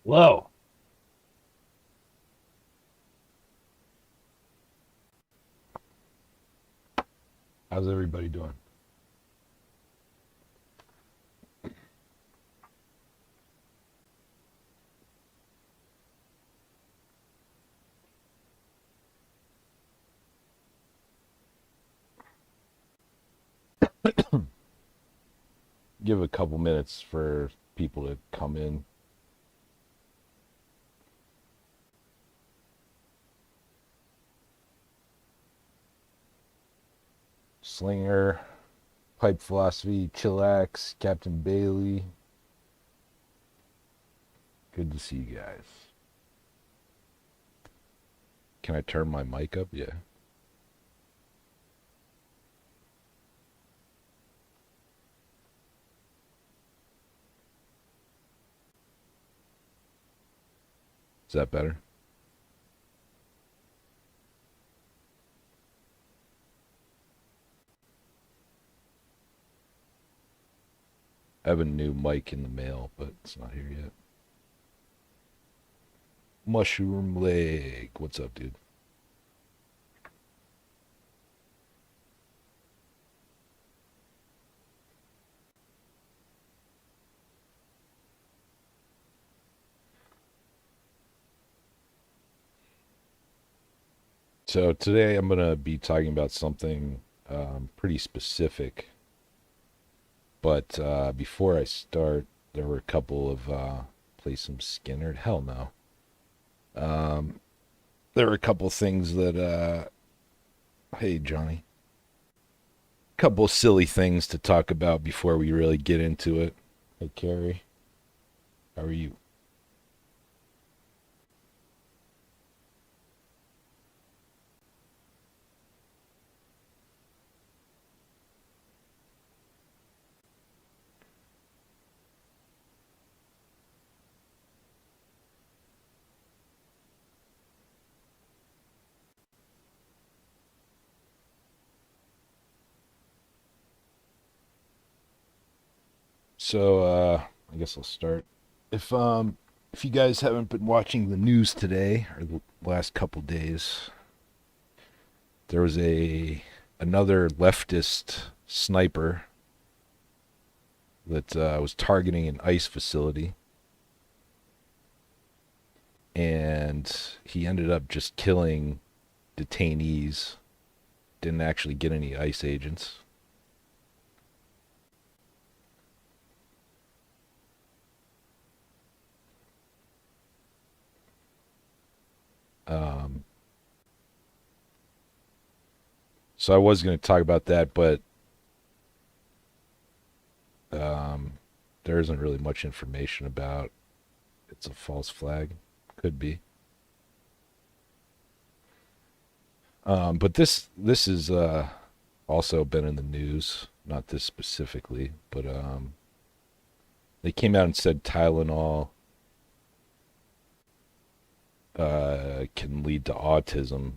Low. How's everybody doing? Give a couple minutes for people to come in. Slinger, Pipe Philosophy, Chillax, Captain Bailey. Good to see you guys. Can I turn my mic up? Yeah. Is that better? I have a new mic in the mail, but it's not here yet. Mushroom Leg. What's up, dude? So today I'm going to be talking about something pretty specific. But before I start, there were a couple of play some Skinner. Hell no. There were a couple things that hey Johnny, a couple silly things to talk about before we really get into it. Hey Carrie, how are you? So I guess I'll start. If you guys haven't been watching the news today or the last couple days, there was another leftist sniper that was targeting an ICE facility, and he ended up just killing detainees. Didn't actually get any ICE agents. Um, so I was going to talk about that, but um, there isn't really much information about it's a false flag. Could be. But this is also been in the news. Not this specifically, but they came out and said Tylenol can lead to autism.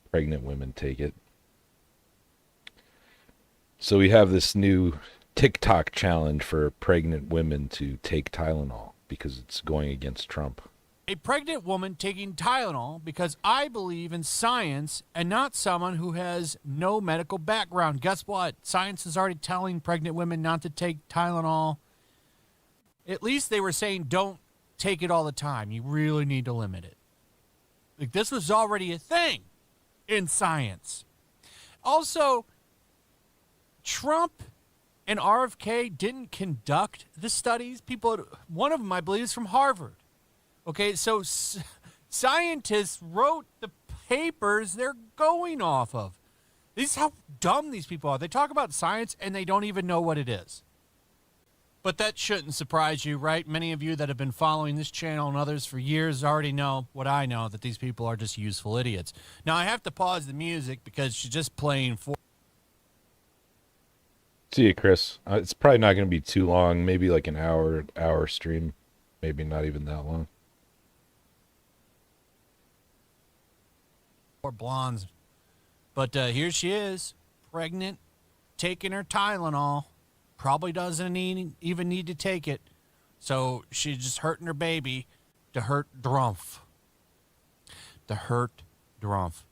Pregnant women take it. So we have this new TikTok challenge for pregnant women to take Tylenol because it's going against Trump. A pregnant woman taking Tylenol because I believe in science and not someone who has no medical background. Guess what? Science is already telling pregnant women not to take Tylenol. At least they were saying don't take it all the time. You really need to limit it. Like, this was already a thing in science. Also, Trump and RFK didn't conduct the studies. One of them, I believe, is from Harvard. Okay, so scientists wrote the papers they're going off of. This is how dumb these people are. They talk about science and they don't even know what it is. But that shouldn't surprise you, right? Many of you that have been following this channel and others for years already know what I know, that these people are just useful idiots. Now, I have to pause the music because she's just playing for... See you, Chris. It's probably not going to be too long. Maybe like an hour stream. Maybe not even that long. Or blondes. But here she is, pregnant, taking her Tylenol. Probably doesn't even need to take it. So she's just hurting her baby. The hurt drumpf. The hurt drumpf.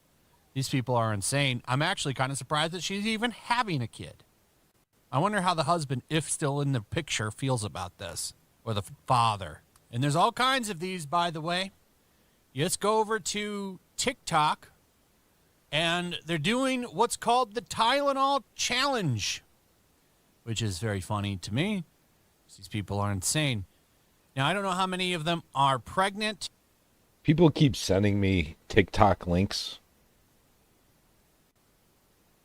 These people are insane. I'm actually kind of surprised that she's even having a kid. I wonder how the husband, if still in the picture, feels about this, or the father. And there's all kinds of these, by the way. You just go over to TikTok, and they're doing what's called the Tylenol Challenge, which is very funny to me. These people are insane. Now, I don't know how many of them are pregnant. People keep sending me TikTok links,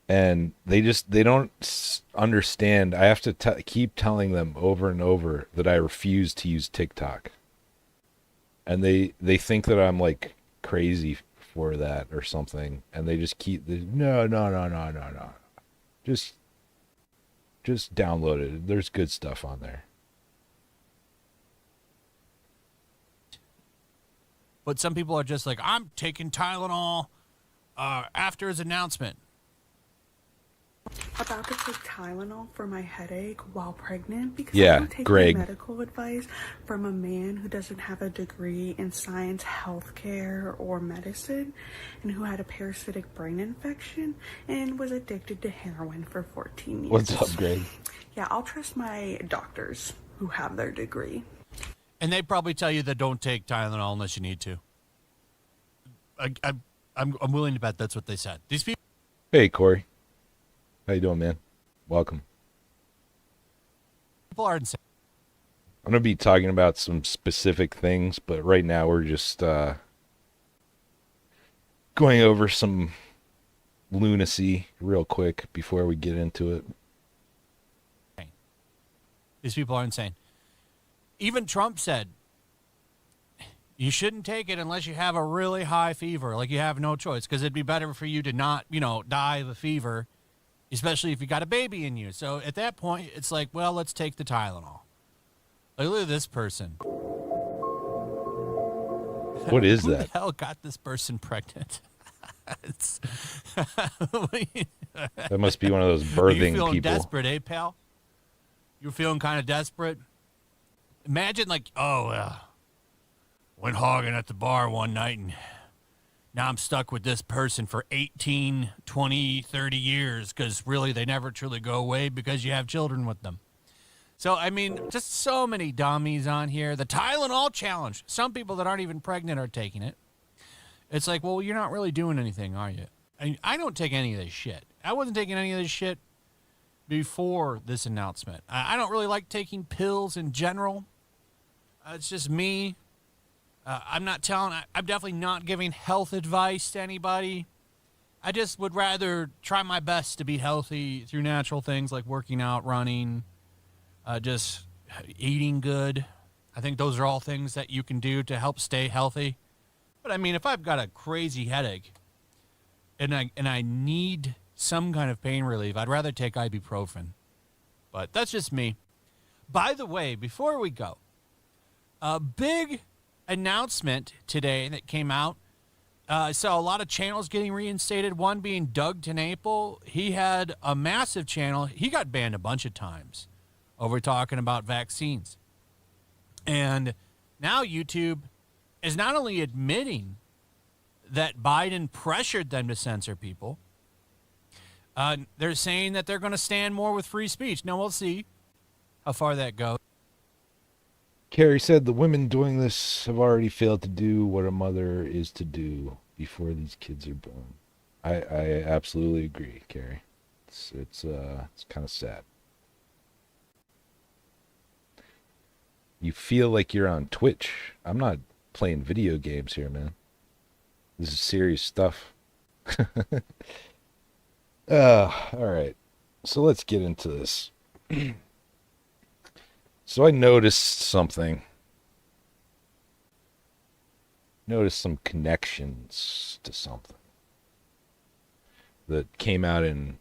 and they don't understand. I have to keep telling them over and over that I refuse to use TikTok. And they think that I'm like crazy for that or something, and they just keep no. Just download it. There's good stuff on there. But some people are just like, I'm taking Tylenol after his announcement. About to take Tylenol for my headache while pregnant because Yeah, I want to take Greg. medical advice from a man who doesn't have a degree in science, healthcare, or medicine, and who had a parasitic brain infection and was addicted to heroin for 14 years. What's up, Greg? Yeah, I'll trust my doctors who have their degree. And they probably tell you that don't take Tylenol unless you need to. I'm willing to bet that's what they said. These people. Hey, Corey. How you doing, man? Welcome. People are insane. I'm going to be talking about some specific things, but right now we're just going over some lunacy real quick before we get into it. These people are insane. Even Trump said, you shouldn't take it unless you have a really high fever. Like you have no choice, because it'd be better for you to not, die of a fever, especially if you got a baby in you. So at that point, it's like, well, let's take the Tylenol. Like, look at this person. What is Who that? the hell got this person pregnant? That must be one of those You birthing feeling people. desperate, eh, pal? You're feeling kind of desperate? Imagine went hogging at the bar one night, and now I'm stuck with this person for 18, 20, 30 years because really they never truly go away because you have children with them. So, I mean, just so many dummies on here. The Tylenol Challenge. Some people that aren't even pregnant are taking it. It's like, well, you're not really doing anything, are you? I don't take any of this shit. I wasn't taking any of this shit before this announcement. I don't really like taking pills in general. It's just me. I'm definitely not giving health advice to anybody. I just would rather try my best to be healthy through natural things like working out, running, just eating good. I think those are all things that you can do to help stay healthy. But I mean, if I've got a crazy headache and I need some kind of pain relief, I'd rather take ibuprofen. But that's just me. By the way, before we go, a big announcement today that came out. I saw a lot of channels getting reinstated, one being Doug TenNapel. He had a massive channel. He got banned a bunch of times over talking about vaccines. And now YouTube is not only admitting that Biden pressured them to censor people, they're saying that they're going to stand more with free speech. Now, we'll see how far that goes. Carrie said the women doing this have already failed to do what a mother is to do before these kids are born. I absolutely agree, Carrie. It's kind of sad. You feel like you're on Twitch. I'm not playing video games here, man. This is serious stuff. All right. So let's get into this. So I noticed something. Noticed some connections to something that came out in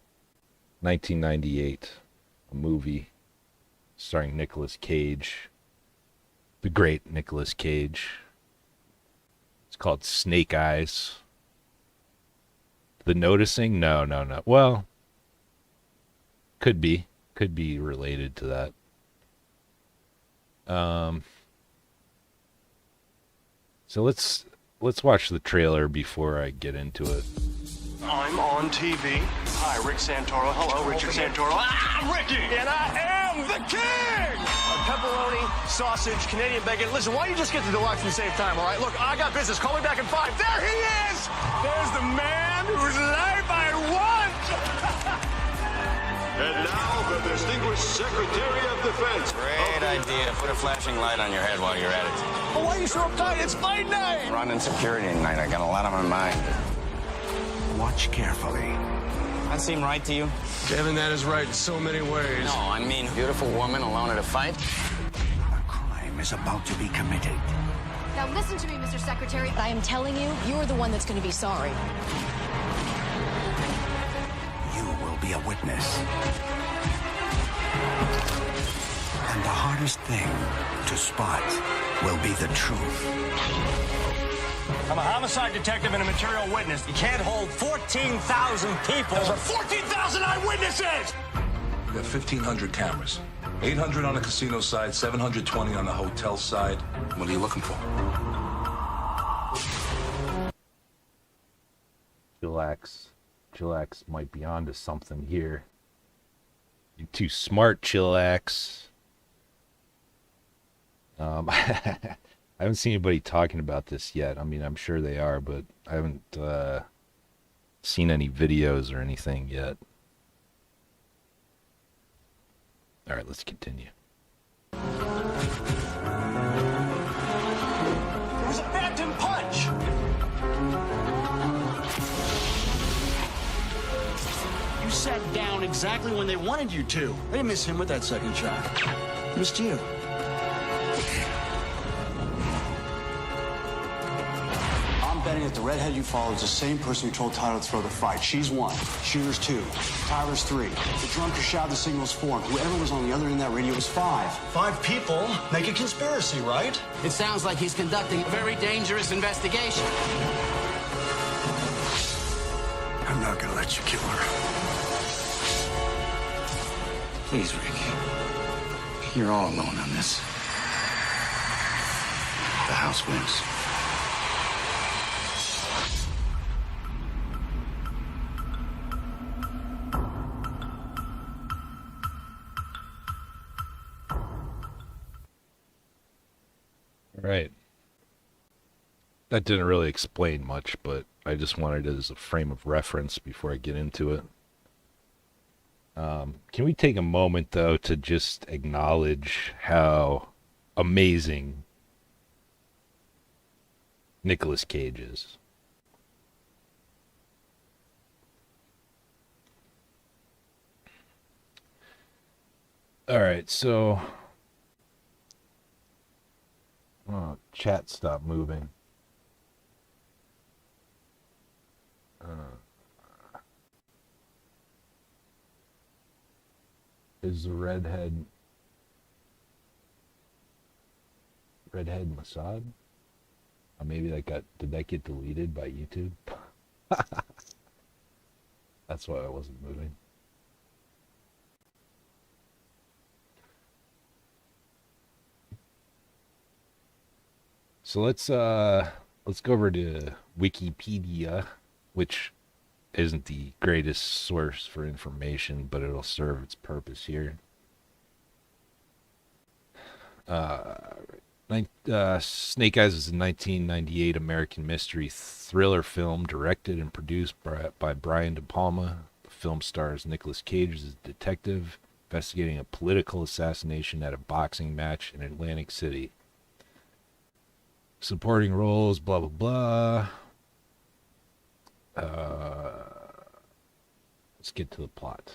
1998, a movie starring Nicolas Cage, the great Nicolas Cage. It's called Snake Eyes. The Noticing? No. Well, could be related to that. So let's watch the trailer before I get into it. I'm on TV. Hi, Rick Santoro. Hello, Richard Santoro. I'm Ricky, and I am the king! Pepperoni, sausage, Canadian bacon. Listen, why don't you just get the deluxe and save time, all right? Look, I got business. Call me back in 5. There he is! There's the man whose life I want! And now, the distinguished Secretary of Defense. Great idea. Put a flashing light on your head while you're at it. Oh, why are you so uptight? It's fight night! Running security tonight. I got a lot on my mind. Watch carefully. That seem right to you? Kevin, that is right in so many ways. No, I mean, beautiful woman alone at a fight? A crime is about to be committed. Now listen to me, Mr. Secretary. I am telling you, you're the one that's going to be sorry. You will be a witness. And the hardest thing to spot will be the truth. I'm a homicide detective and a material witness. You can't hold 14,000 people. Those are 14,000 eyewitnesses! We have 1,500 cameras. 800 on the casino side, 720 on the hotel side. What are you looking for? Chillax might be onto something here. You're too smart, Chillax. I haven't seen anybody talking about this yet. I mean, I'm sure they are, but I haven't seen any videos or anything yet. All right, let's continue. It was a phantom punch! You sat down exactly when they wanted you to. They didn't miss him with that second shot. Missed you. I'm betting that the redhead you followed is the same person who told Tyler to throw the fight. She's 1. Shooter's 2. Tyler's 3. The drunk who shouted the signal's 4. And whoever was on the other end of that radio was 5. 5 people make a conspiracy, right? It sounds like he's conducting a very dangerous investigation. I'm not gonna let you kill her. Please, Rick. You're all alone on this. The house wins. Right. That didn't really explain much, but I just wanted it as a frame of reference before I get into it. Can we take a moment, though, to just acknowledge how amazing Nicolas Cage is? All right, so... Oh, chat stopped moving. Is the redhead Mossad? Or maybe did that get deleted by YouTube? That's why I wasn't moving. So let's go over to Wikipedia, which isn't the greatest source for information, but it'll serve its purpose here. Snake Eyes is a 1998 American mystery thriller film directed and produced by Brian De Palma. The film stars Nicolas Cage as a detective investigating a political assassination at a boxing match in Atlantic City. Supporting roles, blah, blah, blah. Let's get to the plot.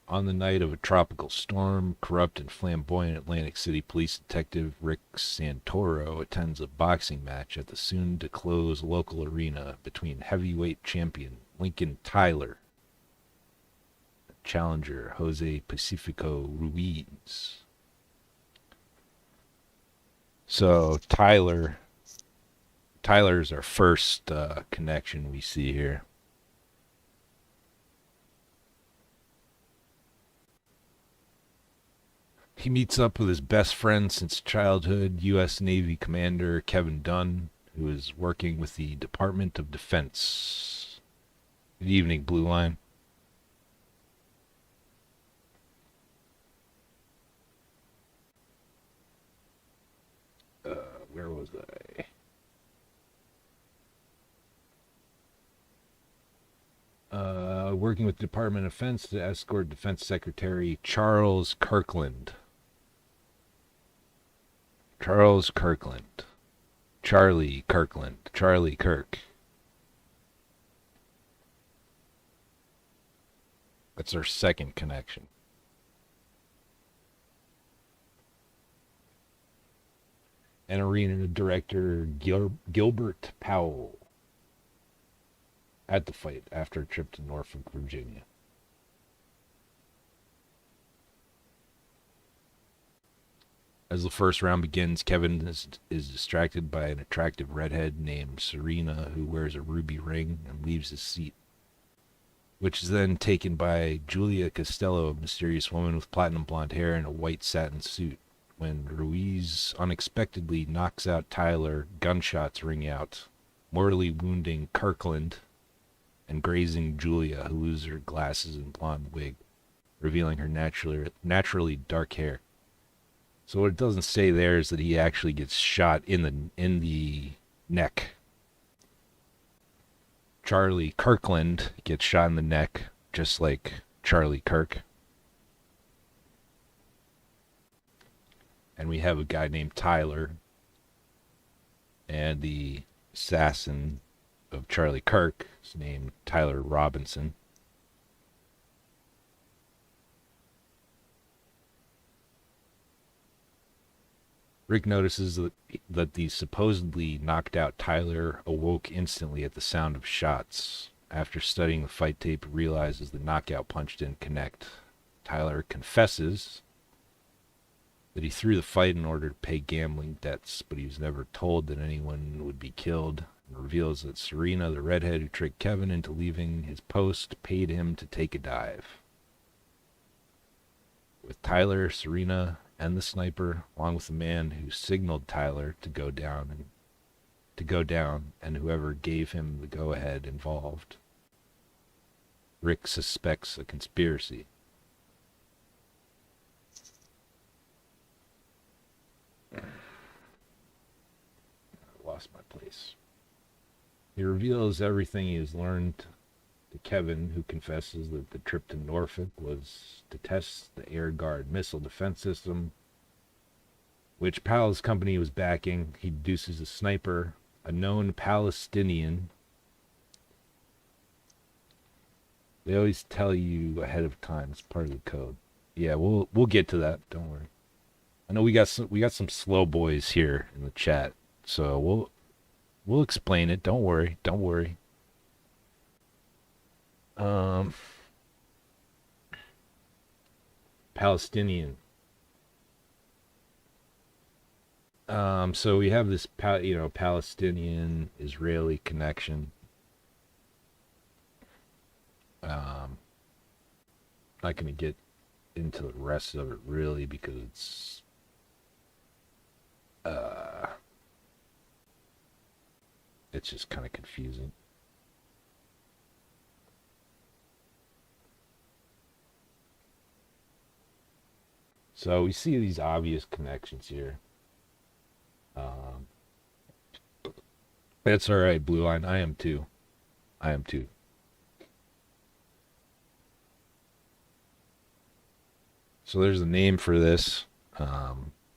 On the night of a tropical storm, corrupt and flamboyant Atlantic City police detective Rick Santoro attends a boxing match at the soon-to-close local arena between heavyweight champion Lincoln Tyler and challenger Jose Pacifico Ruiz. So Tyler's our first connection we see here. He meets up with his best friend since childhood, U.S. Navy Commander Kevin Dunn, who is working with the Department of Defense. Good evening, Blue Line. Where was I? Working with the Department of Defense to escort Defense Secretary Charles Kirkland. Charles Kirkland. Charlie Kirkland. Charlie Kirk. That's our second connection. And arena director Gilbert Powell at the fight after a trip to Norfolk, Virginia. As the first round begins, Kevin is distracted by an attractive redhead named Serena who wears a ruby ring and leaves his seat, which is then taken by Julia Costello, a mysterious woman with platinum blonde hair and a white satin suit. When Ruiz unexpectedly knocks out Tyler, gunshots ring out, mortally wounding Kirkland and grazing Julia, who loses her glasses and blonde wig, revealing her naturally dark hair. So what it doesn't say there is that he actually gets shot in the neck. Charlie Kirkland gets shot in the neck, just like Charlie Kirk. And we have a guy named Tyler, and the assassin of Charlie Kirk is named Tyler Robinson. Rick notices that the supposedly knocked out Tyler awoke instantly at the sound of shots. After studying the fight tape, he realizes the knockout punch didn't connect. Tyler confesses that he threw the fight in order to pay gambling debts, but he was never told that anyone would be killed, and reveals that Serena, the redhead who tricked Kevin into leaving his post, paid him to take a dive. With Tyler, Serena, and the sniper, along with the man who signaled Tyler to go down, and whoever gave him the go-ahead involved, Rick suspects a conspiracy. Lost my place. He reveals everything he has learned to Kevin, who confesses that the trip to Norfolk was to test the Air Guard missile defense system, which Powell's company was backing. He deduces a sniper, a known Palestinian. They always tell you ahead of time. It's part of the code. Yeah, we'll get to that. Don't worry. I know we got some slow boys here in the chat, so we'll explain it. Don't worry. Palestinian. So we have this Palestinian-Israeli connection. Not going to get into the rest of it really because it's just kind of confusing. So we see these obvious connections here. That's all right, Blue Line. I am too. So there's a name for this.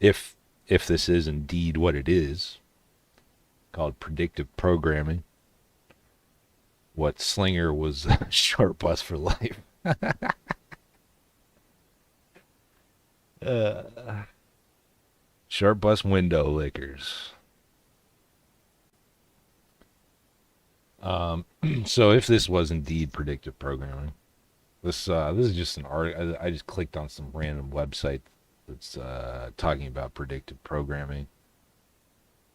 If this is indeed what it is, called predictive programming. What Slinger was short bus for life. Short bus window lickers. So if this was indeed predictive programming, this is just an article. I just clicked on some random website that's talking about predictive programming.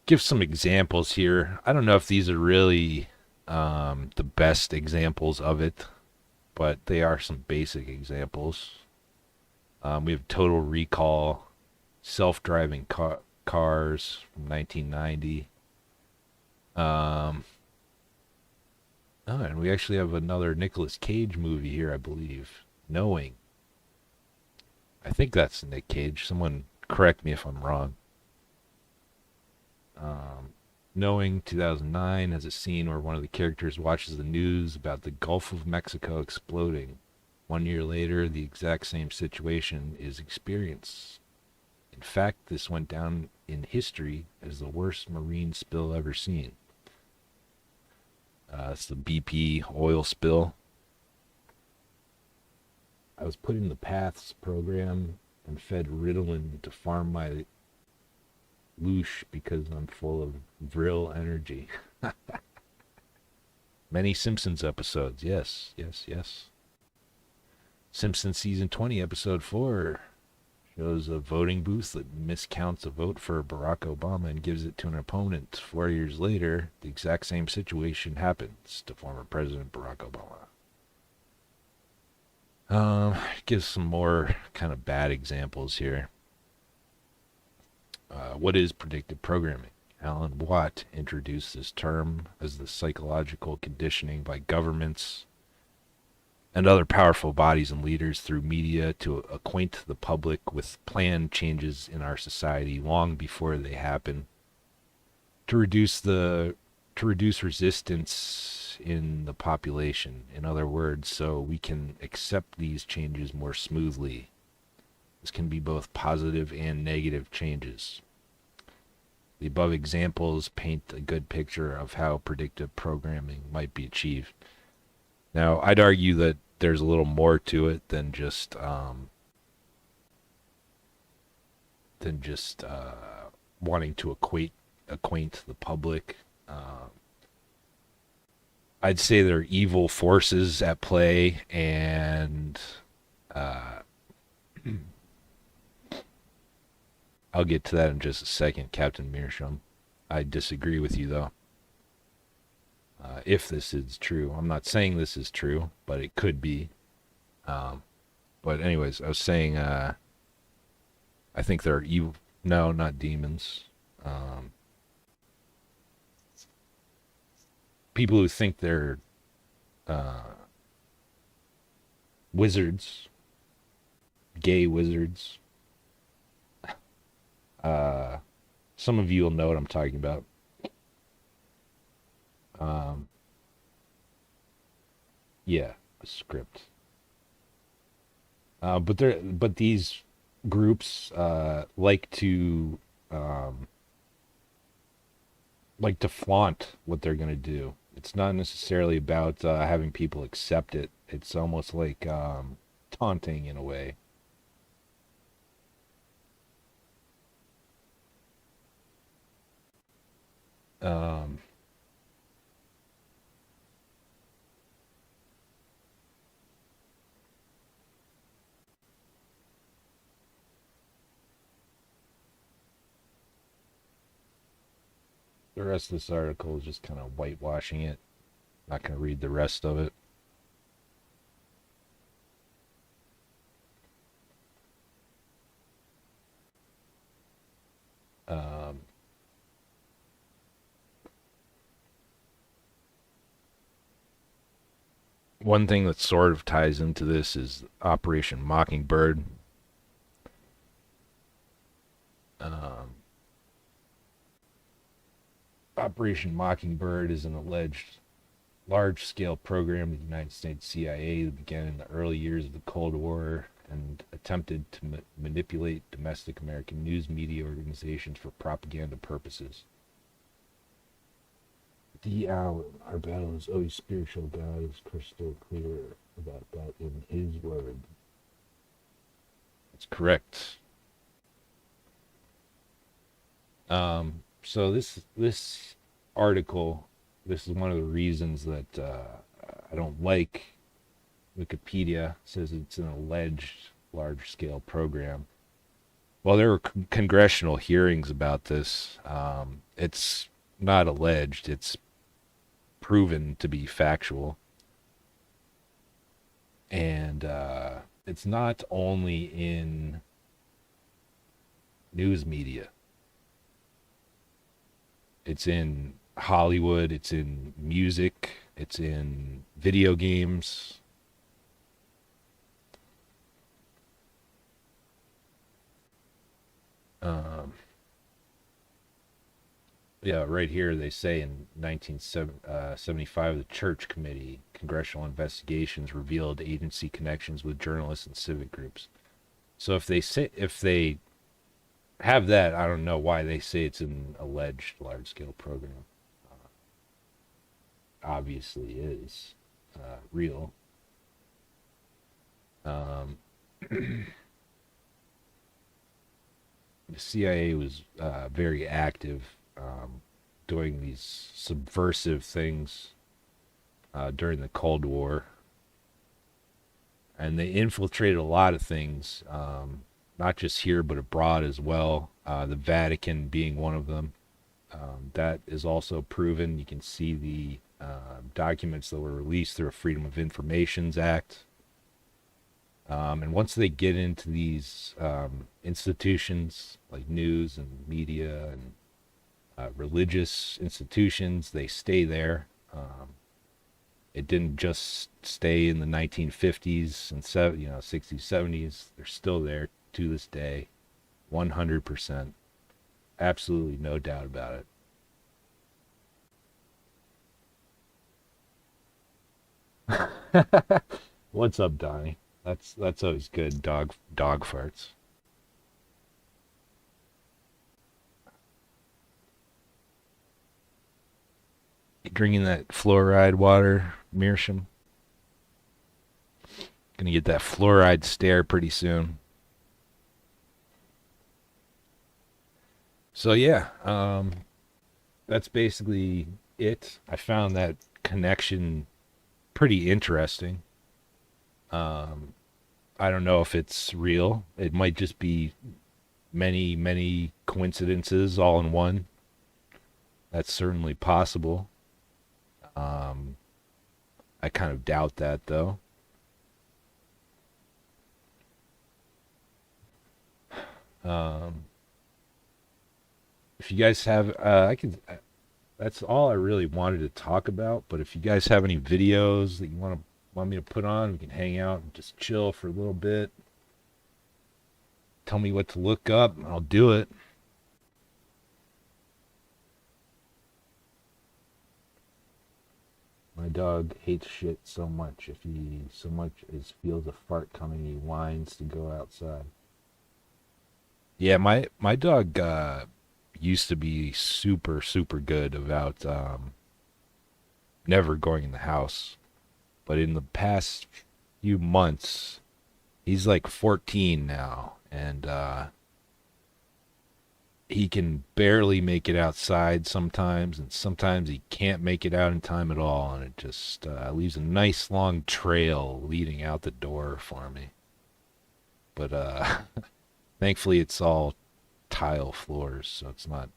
Give some examples here. I don't know if these are really the best examples of it, but they are some basic examples. We have Total Recall, self-driving cars from 1990. And we actually have another Nicolas Cage movie here, I believe. Knowing. I think that's Nick Cage. Someone correct me if I'm wrong. Knowing 2009 has a scene where one of the characters watches the news about the Gulf of Mexico exploding. 1 year later, the exact same situation is experienced. In fact, this went down in history as the worst marine spill ever seen. It's the BP oil spill. I was put in the PATHS program and fed Ritalin to farm my loosh because I'm full of vril energy. Many Simpsons episodes. Yes. Simpsons season 20, episode 4 shows a voting booth that miscounts a vote for Barack Obama and gives it to an opponent. 4 years later, the exact same situation happens to former President Barack Obama. Gives some more kind of bad examples here. What is predictive programming? Alan Watt introduced this term as the psychological conditioning by governments and other powerful bodies and leaders through media to acquaint the public with planned changes in our society long before they happen, to reduce resistance in the population. In other words, so we can accept these changes more smoothly. This can be both positive and negative changes. The above examples paint a good picture of how predictive programming might be achieved. Now, I'd argue that there's a little more to it than just wanting to acquaint the public. I'd say there are evil forces at play, and I'll get to that in just a second, Captain Meerschaum. I disagree with you, though. If this is true. I'm not saying this is true, but it could be. But anyways, I was saying, I think there are evil... No, not demons. People who think they're wizards. Gay wizards. Some of you will know what I'm talking about. Yeah, a script. But these groups like to flaunt what they're going to do. It's not necessarily about having people accept it. It's almost like taunting in a way. The rest of this article is just kind of whitewashing it. Not going to read the rest of it. One thing that sort of ties into this is Operation Mockingbird. Operation Mockingbird is an alleged large-scale program of the United States CIA that began in the early years of the Cold War and attempted to manipulate domestic American news media organizations for propaganda purposes. D. Allen, our battle is always spiritual. God is crystal clear about that in His Word. That's correct. So this article, this is one of the reasons that I don't like Wikipedia. It says it's an alleged large-scale program. Well, there were congressional hearings about this. It's not alleged. It's proven to be factual. And it's not only in news media. It's in Hollywood, it's in music, it's in video games. Yeah, right here they say in 1975, the Church Committee, Congressional Investigations revealed agency connections with journalists and civic groups. So if they have that, I don't know why they say it's an alleged large-scale program. Obviously is real. The CIA was very active doing these subversive things during the Cold War. And they infiltrated a lot of things, not just here, but abroad as well. The Vatican being one of them. That is also proven. You can see the documents that were released through a Freedom of Information Act. And once they get into these institutions like news and media and religious institutions, they stay there. It didn't just stay in the 1950s and 60s, 70s. They're still there to this day, 100%. Absolutely no doubt about it. What's up, Donnie? That's always good. Dog farts. You drinking that fluoride water, Meerschaum? Gonna get that fluoride stare pretty soon. So yeah, that's basically it. I found that connection pretty interesting. I don't know if it's real. It might just be many, many coincidences all in one. That's certainly possible. I kind of doubt that, though. If you guys have, that's all I really wanted to talk about. But if you guys have any videos that you want me to put on, we can hang out and just chill for a little bit. Tell me what to look up, and I'll do it. My dog hates shit so much. If he so much as feels a fart coming, he whines to go outside. Yeah, my dog used to be super, super good about never going in the house. But in the past few months, he's like 14 now, and he can barely make it outside sometimes, and sometimes he can't make it out in time at all, and it just leaves a nice long trail leading out the door for me. But thankfully it's all tile floors, so it's not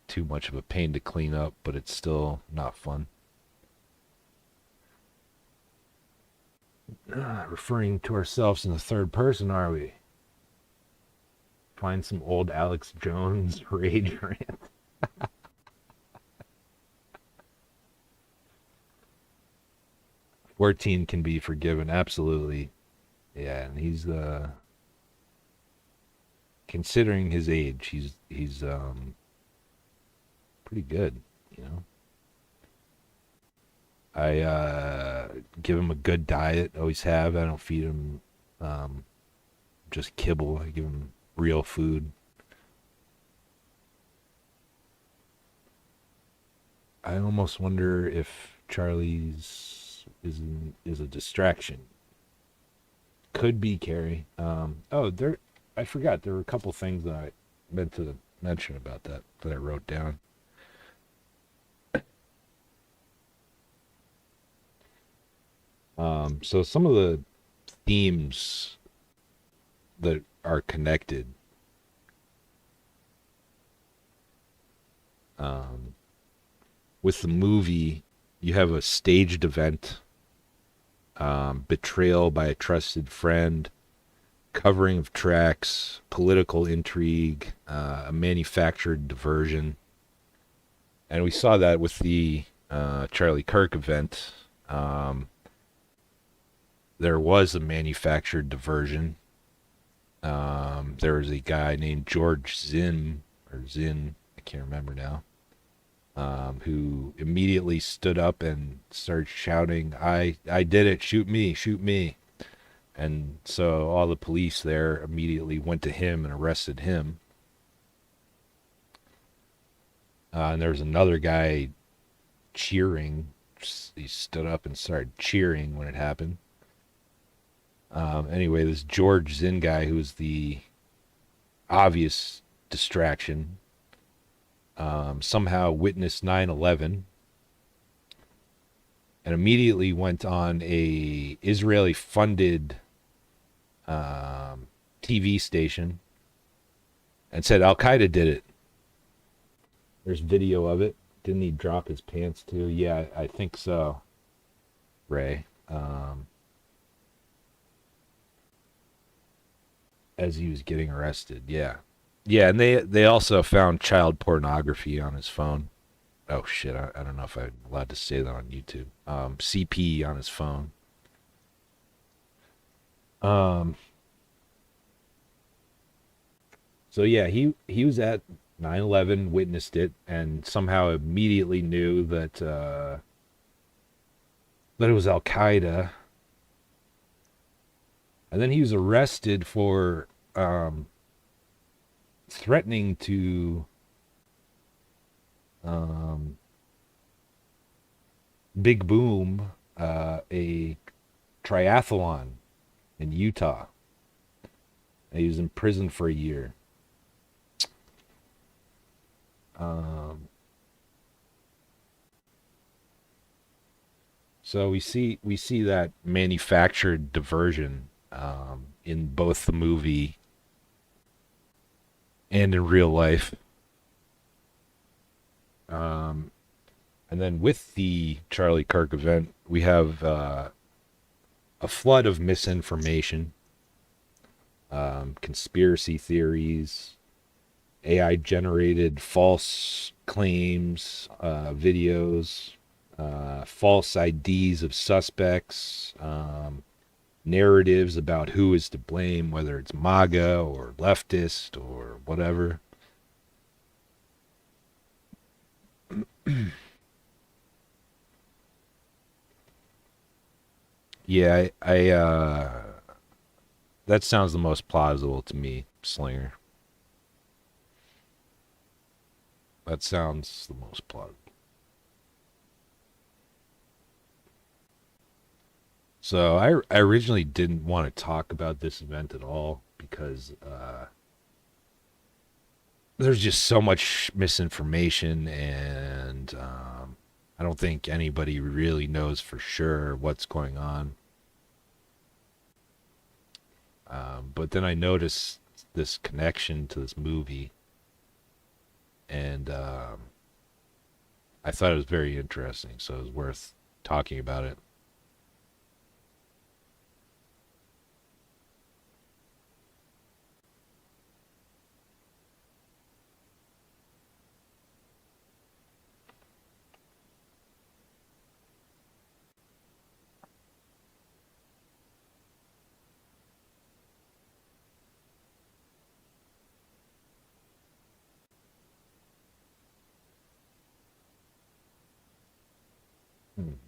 too much of a pain to clean up, but it's still not fun. Referring to ourselves in the third person, are we? Find some old Alex Jones rage rant. 14 can be forgiven, absolutely. Yeah, and he's considering his age, he's pretty good, you know. I give him a good diet, always have. I don't feed him just kibble. I give him real food. I almost wonder if Charlie's is a distraction. Could be Carrie. I forgot there were a couple things that I meant to mention about that I wrote down. So some of the themes that are connected with the movie, you have a staged event betrayal by a trusted friend, covering of tracks, political intrigue, a manufactured diversion. And we saw that with the Charlie Kirk event. There was a manufactured diversion. There was a guy named George Zinn, I can't remember now, who immediately stood up and started shouting, I did it, shoot me, shoot me. And so all the police there immediately went to him and arrested him. And there was another guy cheering. He stood up and started cheering when it happened. Anyway, this George Zinn guy, who was the obvious distraction, somehow witnessed 9/11 and immediately went on a Israeli-funded TV station and said Al-Qaeda did it. There's video of it. Didn't he drop his pants too? Yeah, I think so, Ray. As he was getting arrested, yeah. Yeah, and they also found child pornography on his phone. Oh, shit, I don't know if I'm allowed to say that on YouTube. CP on his phone. So, yeah, he was at 9/11, witnessed it, and somehow immediately knew that it was Al-Qaeda. And then he was arrested for threatening to Big Boom a triathlon in Utah. And he was in prison for a year. So we see that manufactured diversion in both the movie and in real life. And then with the Charlie Kirk event, we have a flood of misinformation, conspiracy theories, AI-generated false claims, videos, false IDs of suspects, narratives about who is to blame, whether it's MAGA or leftist or whatever. Yeah, I that sounds the most plausible to me, Slinger. That sounds the most plausible. So I originally didn't want to talk about this event at all because there's just so much misinformation, and I don't think anybody really knows for sure what's going on. But then I noticed this connection to this movie, and I thought it was very interesting, so it was worth talking about it.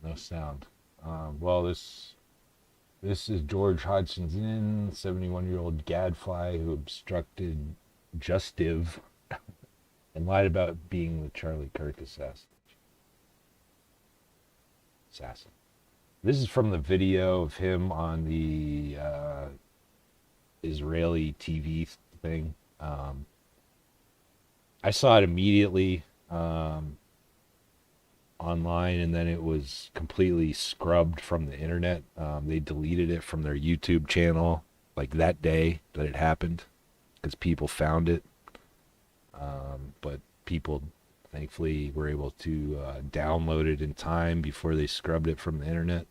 No sound. Well, this is George Hodgson's Inn, 71-year-old gadfly who obstructed justice and lied about being the Charlie Kirk assassin. This is from the video of him on the Israeli TV thing. I saw it immediately online, and then it was completely scrubbed from the internet. They deleted it from their YouTube channel like that day that it happened because people found it. But people thankfully were able to download it in time before they scrubbed it from the internet.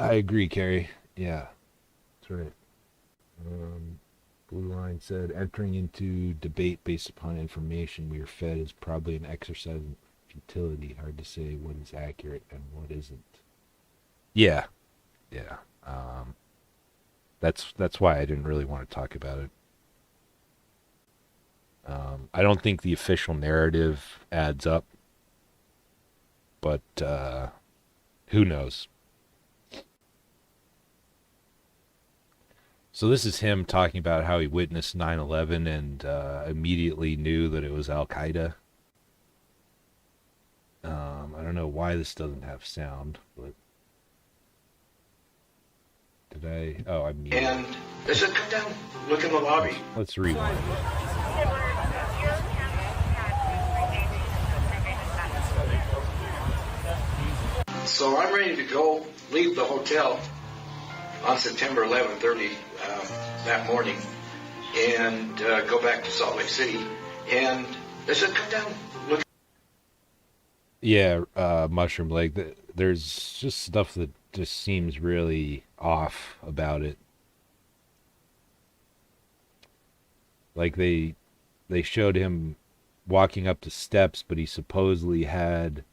I agree, Carrie. Yeah, that's right. Blue Line said, entering into debate based upon information we are fed is probably an exercise in futility. Hard to say what is accurate and what isn't. Yeah, yeah. That's why I didn't really want to talk about it. I don't think the official narrative adds up, but who knows? So this is him talking about how he witnessed 9/11 and immediately knew that it was Al-Qaeda. I don't know why this doesn't have sound, but did I? Oh, I muted. And they said, come down, look in the lobby. Let's rewind. So I'm ready to go leave the hotel on September 11th, early that morning, and go back to Salt Lake City. And they said, come down, look. Yeah, Mushroom Lake. There's just stuff that just seems really off about it. Like they showed him walking up the steps, but he supposedly had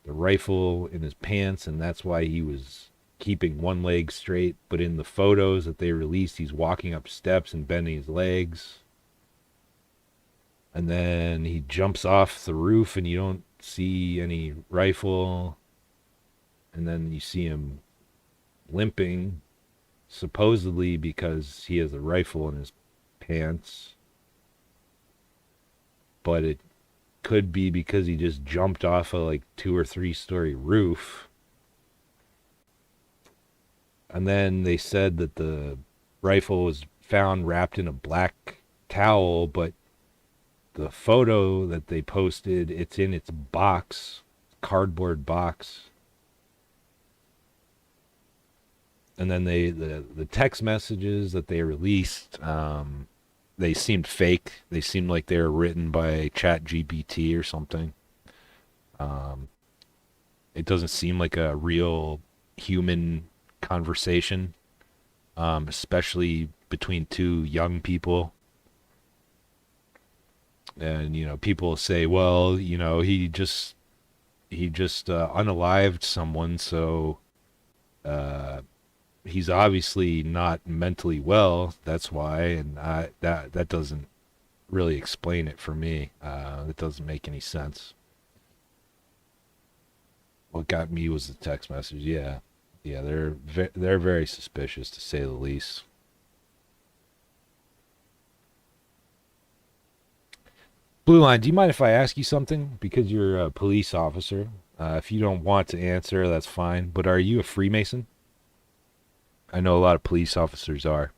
the rifle in his pants, and that's why he was keeping one leg straight. But in the photos that they released, he's walking up steps and bending his legs. And then he jumps off the roof and you don't see any rifle. And then you see him limping, supposedly because he has a rifle in his pants. But it could be because he just jumped off a like 2 or 3 story roof. And then they said that the rifle was found wrapped in a black towel, but the photo that they posted, it's in its box, cardboard box. And then the text messages that they released, they seemed fake. They seemed like they were written by ChatGPT or something. It doesn't seem like a real human conversation, especially between two young people. And, you know, people say, well, you know, he just unalived someone, so he's obviously not mentally well. That's why, and that doesn't really explain it for me. It doesn't make any sense. What got me was the text message. Yeah, they're very suspicious, to say the least. Blue Line, do you mind if I ask you something? Because you're a police officer. If you don't want to answer, that's fine. But are you a Freemason? I know a lot of police officers are.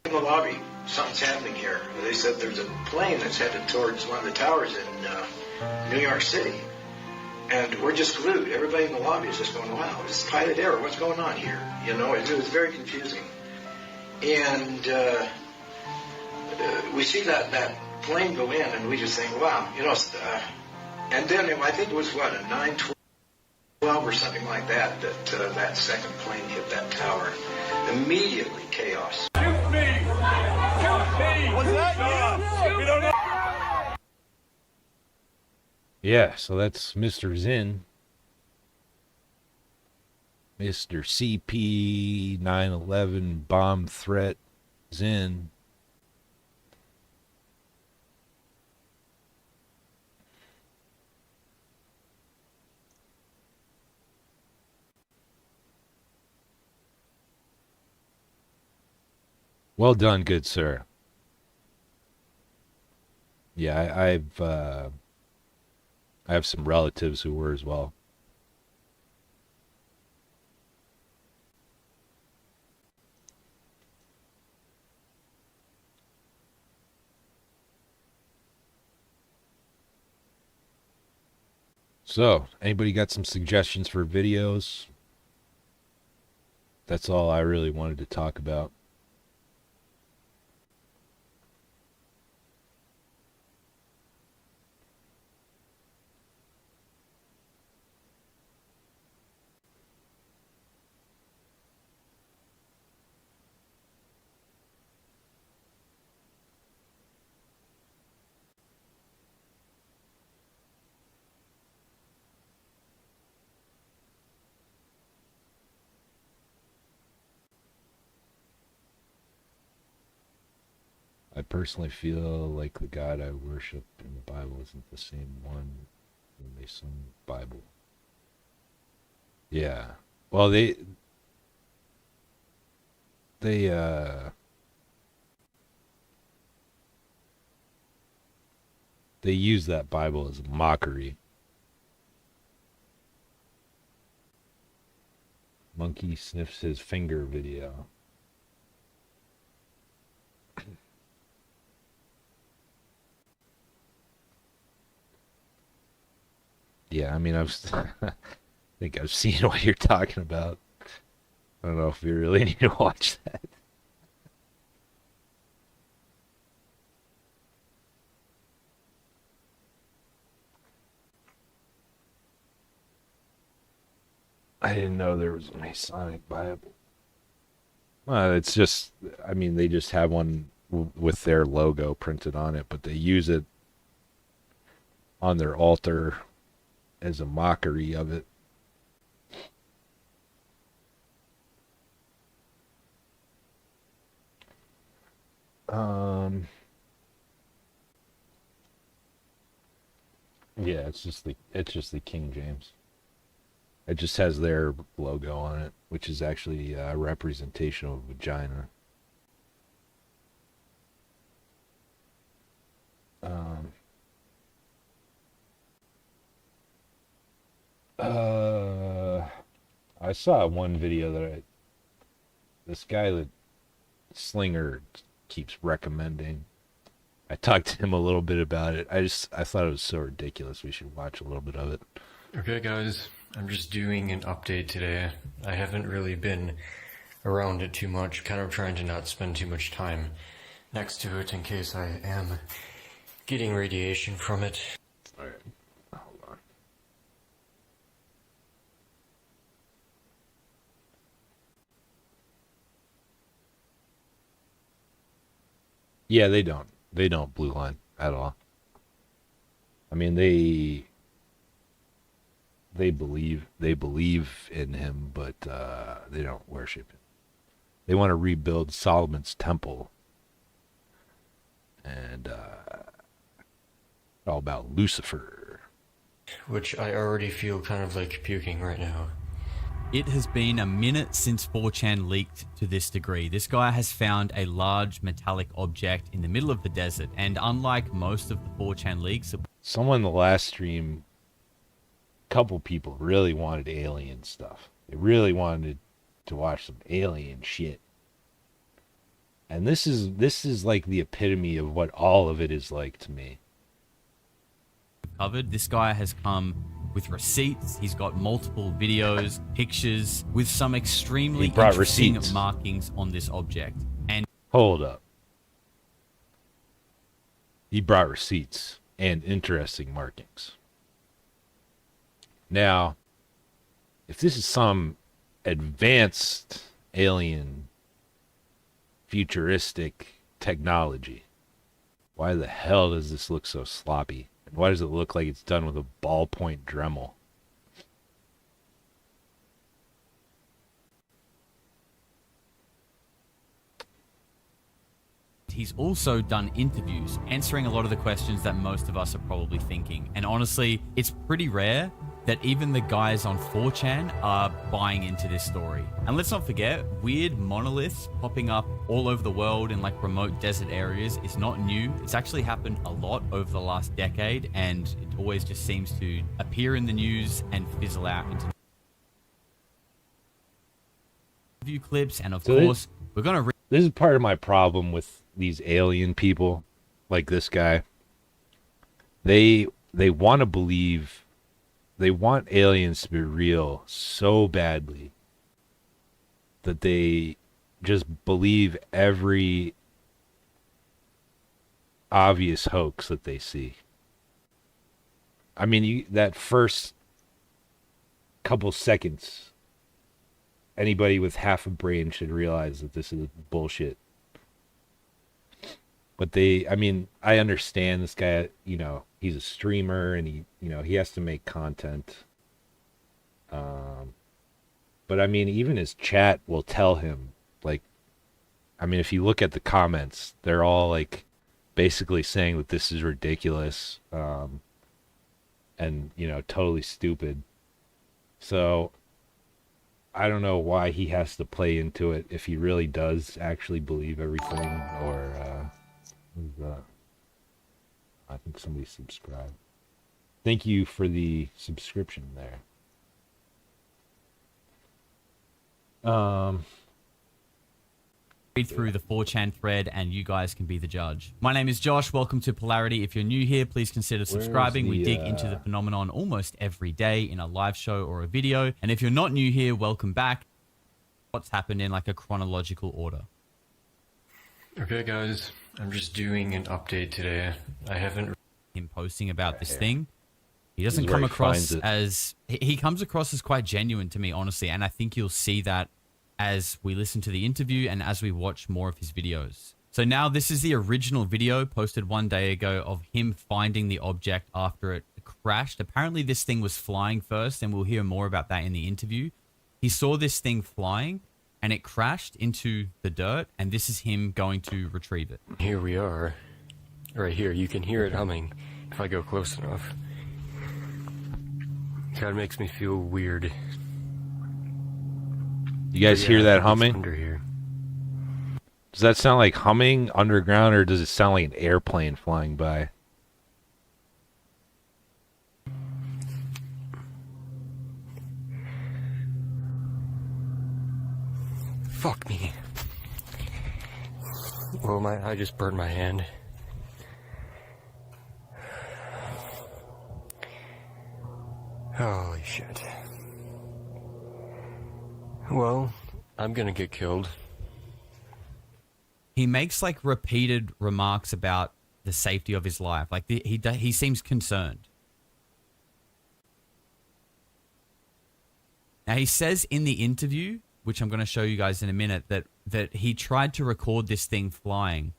In the lobby, something's happening here. They said there's a plane that's headed towards one of the towers in New York City. And we're just glued. Everybody in the lobby is just going, wow, is this pilot error? What's going on here? You know, it was very confusing. And we see that plane go in, and we just think, wow, you know. And then I think it was, what, a 9/12 or something like that, that second plane hit that tower. Immediately chaos. Shoot me! Shoot me! Was that you? We don't know. Yeah, so that's Mr. Zinn. Mr. CP 9/11 bomb threat Zinn. Well done, good sir. Yeah, I have some relatives who were as well. So, anybody got some suggestions for videos? That's all I really wanted to talk about. I personally feel like the God I worship in the Bible isn't the same one in the Mason Bible. Yeah. Well, they use that Bible as a mockery. Monkey sniffs his finger video. Yeah, I mean, I think I've seen what you're talking about. I don't know if we really need to watch that. I didn't know there was a Masonic Bible. It's just, I mean, they just have one with their logo printed on it, but they use it on their altar as a mockery of it. Yeah, it's just the King James. It just has their logo on it, which is actually a representation of a vagina. I saw one video that this guy that Slinger keeps recommending. I talked to him a little bit about it. I thought it was so ridiculous. We should watch a little bit of it. Okay, guys, I'm just doing an update today. I haven't really been around it too much, kind of trying to not spend too much time next to it in case I am getting radiation from it. Alright, hold on. Yeah, they don't. They don't blue line at all. I mean, they believe in him, but they don't worship him. They want to rebuild Solomon's temple, and all about Lucifer, which I already feel kind of like puking right now. It has been a minute since 4chan leaked to this degree. This guy has found a large metallic object in the middle of the desert, and unlike most of the 4chan leaks... Someone in the last stream, a couple people really wanted alien stuff. They really wanted to watch some alien shit. And this is like the epitome of what all of it is like to me. Covered. This guy has come with receipts. He's got multiple videos, pictures, with some extremely interesting markings on this object. And hold up. He brought receipts and interesting markings. Now, if this is some advanced alien futuristic technology, why the hell does this look so sloppy? And why does it look like it's done with a ballpoint Dremel? he's also done interviews answering a lot of the questions that most of us are probably thinking. And honestly, it's pretty rare that even the guys on 4chan are buying into this story. And let's not forget, weird monoliths popping up all over the world in like remote desert areas is not new. It's actually happened a lot over the last decade, and it always just seems to appear in the news and fizzle out into interview clips. And of course, we're going to... This is part of my problem with these alien people like this guy. They want to believe... They want aliens to be real so badly that they just believe every obvious hoax that they see. I mean, that first couple seconds, anybody with half a brain should realize that this is bullshit. But I understand this guy, he's a streamer and he has to make content. But even his chat will tell him, if you look at the comments, they're all like basically saying that this is ridiculous, and totally stupid. So I don't know why he has to play into it if he really does actually believe everything, or who's that? I think somebody subscribed. Thank you for the subscription there. Read through the 4chan thread and you guys can be the judge. My name is Josh. Welcome to Polarity. If you're new here, please consider subscribing. We dig into the phenomenon almost every day in a live show or a video. And if you're not new here, welcome back. What's happened in like a chronological order. Okay, guys, I'm just doing an update today. I haven't him posting about this thing. He doesn't come across as he comes across as quite genuine to me, honestly, and I think you'll see that as we listen to the interview and as we watch more of his videos. So now this is the original video posted 1 day ago of him finding the object after it crashed. Apparently this thing was flying first, and we'll hear more about that in the interview. He saw this thing flying and it crashed into the dirt, and this is him going to retrieve it. Here we are. Right here, you can hear it humming if I go close enough. Kind of makes me feel weird. You guys hear that humming? Under here. Does that sound like humming underground, or does it sound like an airplane flying by? Fuck me. Well, I just burned my hand. Holy shit. Well, I'm gonna get killed. He makes like repeated remarks about the safety of his life. Like he seems concerned. Now he says in the interview, which I'm going to show you guys in a minute, that he tried to record this thing flying,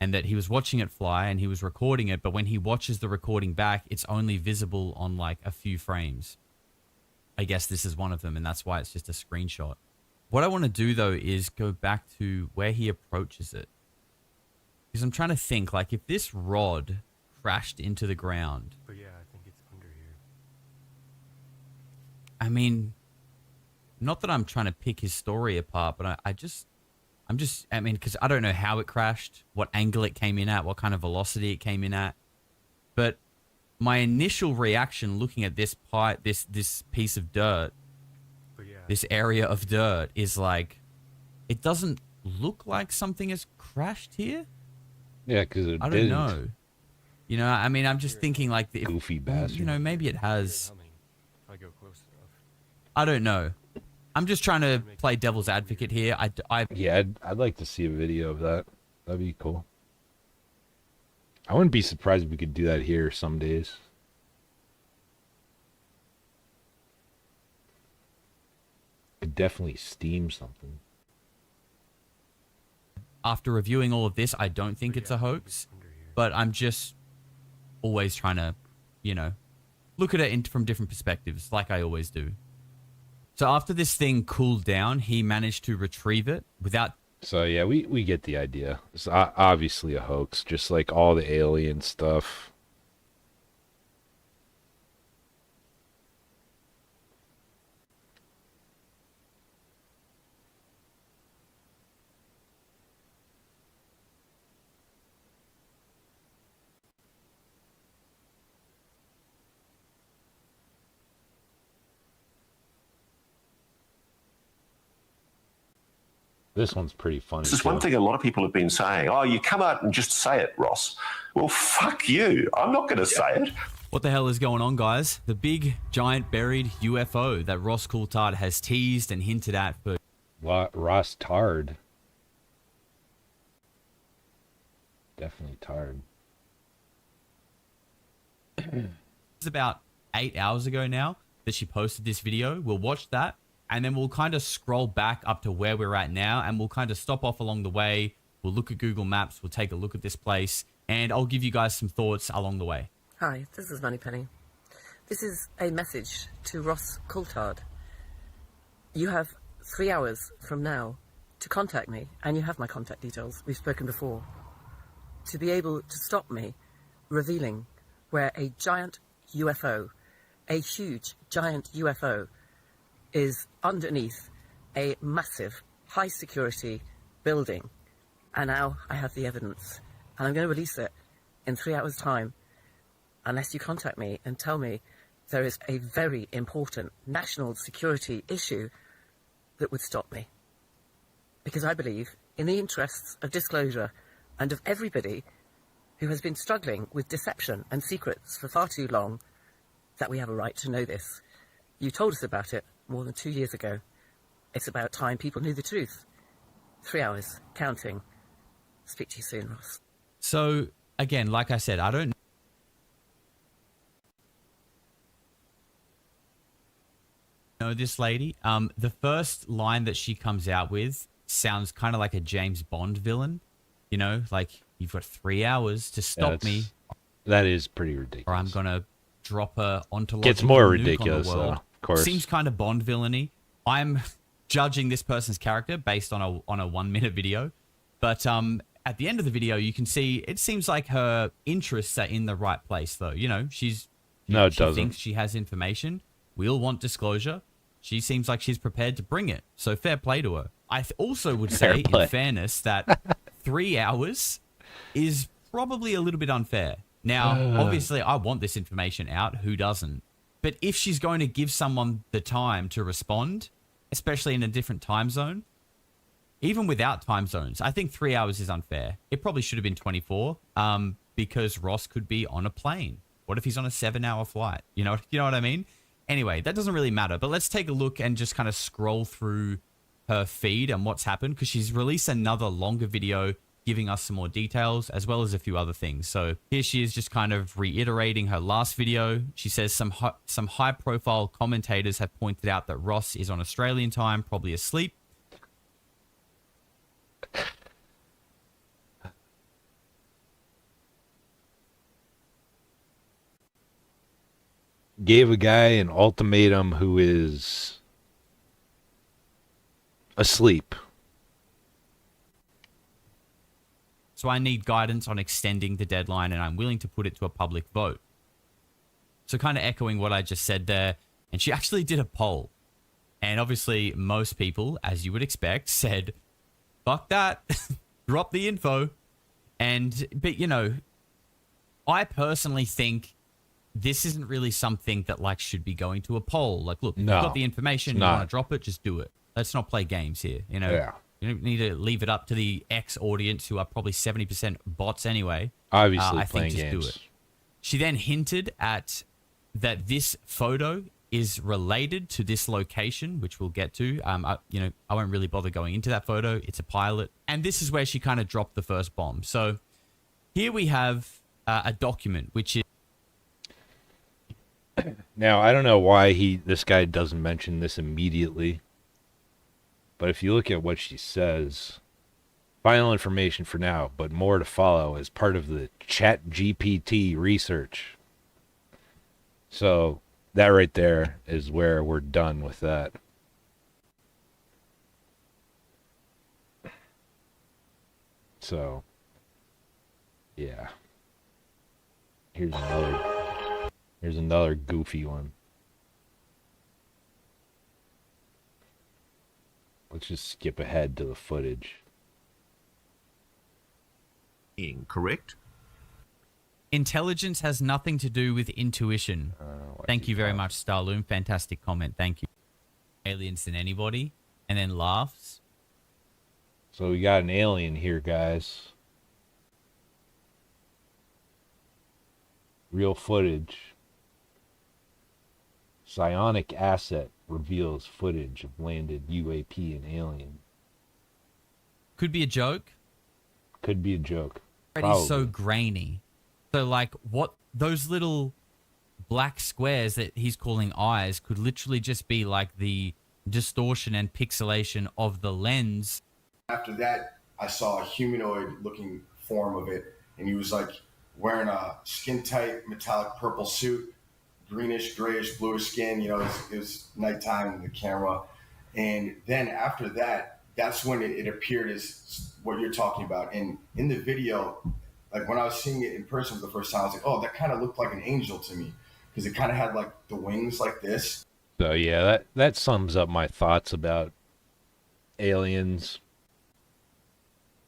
and that he was watching it fly and he was recording it, but when he watches the recording back, it's only visible on like a few frames. I guess this is one of them, and that's why it's just a screenshot. What I want to do, though, is go back to where he approaches it. Because I'm trying to think, like, if this rod crashed into the ground... But yeah, I think it's under here. I mean, not that I'm trying to pick his story apart, but I mean, because I don't know how it crashed, what angle it came in at, what kind of velocity it came in at. But my initial reaction looking at this this piece of dirt, this area of dirt, is like, it doesn't look like something has crashed here. Yeah, because it I don't know. You know, I mean, I'm just thinking like, goofy bastard. You know, maybe it has. I don't know. I'm just trying to play devil's advocate here. Yeah, I'd like to see a video of that. That'd be cool. I wouldn't be surprised if we could do that here some days. Could definitely steam something. After reviewing all of this, I don't think it's a hoax, but I'm just always trying to, you know, look at it from different perspectives, like I always do. So after this thing cooled down, he managed to retrieve it without... So yeah, we get the idea. It's obviously a hoax, just like all the alien stuff. This one's pretty funny. This is one thing a lot of people have been saying. Oh, you come out and just say it, Ross. Well, fuck you. I'm not going to say it. What the hell is going on, guys? The big, giant, buried UFO that Ross Coulthard has teased and hinted at for... Ross Tard. Definitely Tard. It's about 8 hours ago now that she posted this video. We'll watch that. And then we'll kind of scroll back up to where we're at now, and we'll kind of stop off along the way. We'll look at Google Maps. We'll take a look at this place, and I'll give you guys some thoughts along the way. Hi, this is Moneypenny. This is a message to Ross Coulthard. You have 3 hours from now to contact me, and you have my contact details. We've spoken before. to be able to stop me revealing where a giant UFO, a huge giant UFO, is underneath a massive high security building. And now I have the evidence, and I'm going to release it in 3 hours' time, unless you contact me and tell me there is a very important national security issue that would stop me. Because I believe, in the interests of disclosure and of everybody who has been struggling with deception and secrets for far too long, that we have a right to know this. You told us about it more than 2 years ago. It's about time people knew the truth. 3 hours, counting. Speak to you soon, Ross. So, again, like I said, I don't know this lady. The first line that she comes out with sounds kind of like a James Bond villain. You know, like, you've got 3 hours to stop me. That is pretty ridiculous. Or I'm going to drop a ontological Gets more nuke ridiculous, on the world. though, of course. Seems kind of Bond villainy. I'm judging this person's character based on a 1 minute video. But at the end of the video, you can see it seems like her interests are in the right place, though. You know, she thinks she has information. We all want disclosure. She seems like she's prepared to bring it. So fair play to her. I also would say, in fairness, that 3 hours is probably a little bit unfair. Now, obviously, I want this information out. Who doesn't? But if she's going to give someone the time to respond, especially in a different time zone, even without time zones, I think 3 hours is unfair. It probably should have been 24, because Ross could be on a plane. What if he's on a 7-hour flight? You know what I mean? Anyway, that doesn't really matter. But let's take a look and just kind of scroll through her feed and what's happened, because she's released another longer video giving us some more details, as well as a few other things. So here she is just kind of reiterating her last video. She says some high-profile commentators have pointed out that Ross is on Australian time, probably asleep. Gave a guy an ultimatum who is asleep. So I need guidance on extending the deadline, and I'm willing to put it to a public vote. So kind of echoing what I just said there. And she actually did a poll. And obviously most people, as you would expect, said, fuck that, drop the info. But you know, I personally think this isn't really something that like should be going to a poll. Like, look, you've got the information, you want to drop it, just do it. Let's not play games here. You know, you don't need to leave it up to the X audience who are probably 70% bots anyway. Obviously, I playing think just games. do it. She then hinted at that this photo is related to this location, which we'll get to. I won't really bother going into that photo. It's a pilot. And this is where she kind of dropped the first bomb. So here we have a document, which is... Now, I don't know why this guy doesn't mention this immediately. But if you look at what she says, final information for now, but more to follow as part of the ChatGPT research. So that right there is where we're done with that. So, yeah. Here's another goofy one. Let's just skip ahead to the footage. Incorrect. Intelligence has nothing to do with intuition. Thank you very much, Starloom. Fantastic comment. Thank you. Aliens than anybody. And then laughs. So we got an alien here, guys. Real footage. Psionic asset reveals footage of landed UAP and alien. Could be a joke. Could be a joke. It's so grainy. So like what those little black squares that he's calling eyes could literally just be like the distortion and pixelation of the lens. After that, I saw a humanoid looking form of it, and he was like wearing a skin tight metallic purple suit, greenish, grayish, bluish skin. You know, it was nighttime in the camera. And then after that, that's when it appeared as what you're talking about. And in the video, Like when I was seeing it in person for the first time, I was like, oh, that kind of looked like an angel to me because it kind of had like the wings like this. So yeah, that sums up my thoughts about aliens.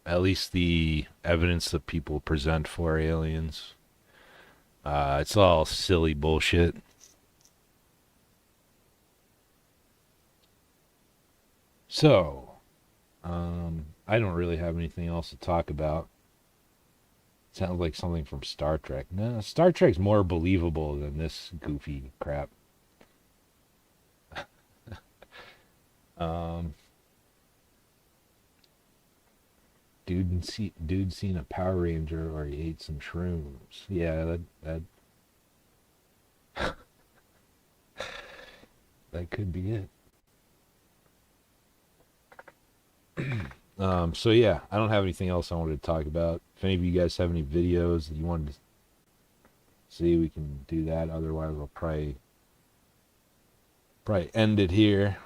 At least the evidence that people present for aliens. It's all silly bullshit. So, I don't really have anything else to talk about. Sounds like something from Star Trek. No, Star Trek's more believable than this goofy crap. Dude seen a Power Ranger or he ate some shrooms. Yeah, that could be it. So yeah, I don't have anything else I wanted to talk about. If any of you guys have any videos that you wanted to see, we can do that. Otherwise, I'll probably end it here.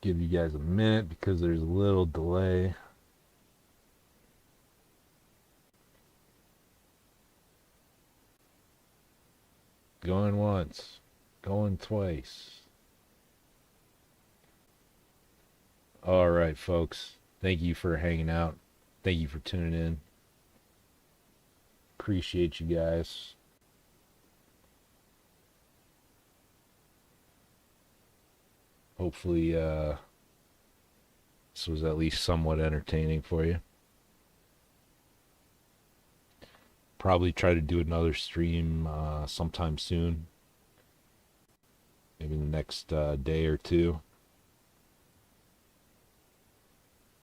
Give you guys a minute because there's a little delay. Going once, going twice. All right, folks. Thank you for hanging out. Thank you for tuning in. Appreciate you guys. Hopefully, this was at least somewhat entertaining for you. Probably try to do another stream sometime soon. Maybe the next day or two.